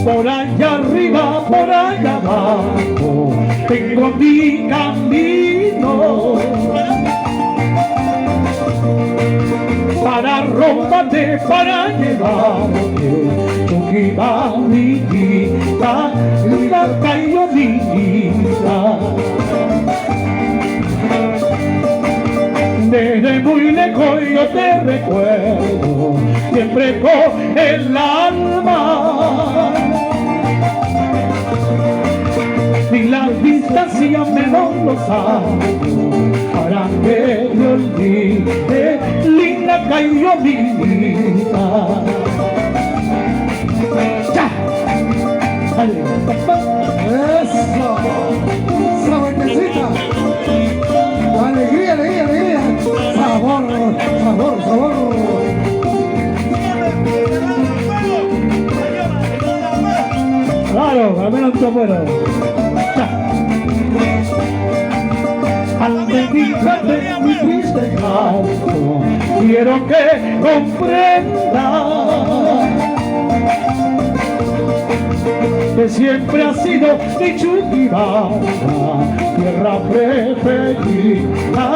Por allá arriba, por allá abajo, tengo mi camino. Para romperte, para llevarte, tú que iba mi vida, la cayó mi vida. Desde muy lejos yo te recuerdo, siempre con el alma. Ni las distancias menos los años harán que me olvide, linda cayó mi vida. ¡Ya! ¡Dale! ¡Eso! ¡Esa vueltecita! ¡Alegría, alegría, alegría! ¡Sabor, sabor, sabor! Claro, al menos tú afuera. Al dedicarte mi triste canto, quiero que comprendas que siempre ha sido mi Chuquibamba, tierra preferida,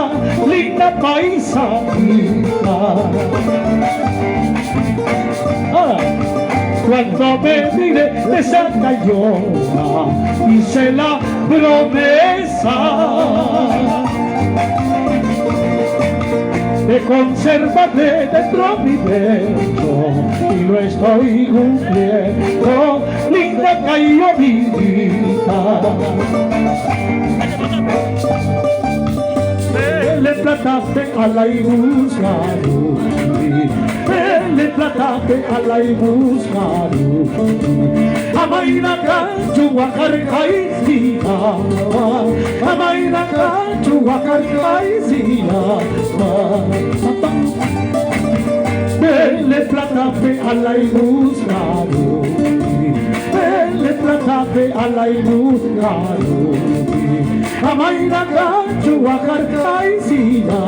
linda paisanita. Ahora, cuando me vine de Santa Llora, hice la promesa de conservarte dentro mi pecho, y lo estoy cumpliendo, linda cayó mi vida. Le plataste a la buscaru, le plataste a la buscaru, amaina canchu wakarkaisina, amaina canchu wakarkaisina. Le plataste a la buscaru, le plataste a la buscaru, amaina canchu wakarkaisina,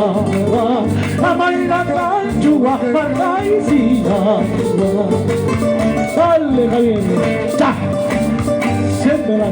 amaina canchu wakarkaisina. Dale, Javier, ya, siempre la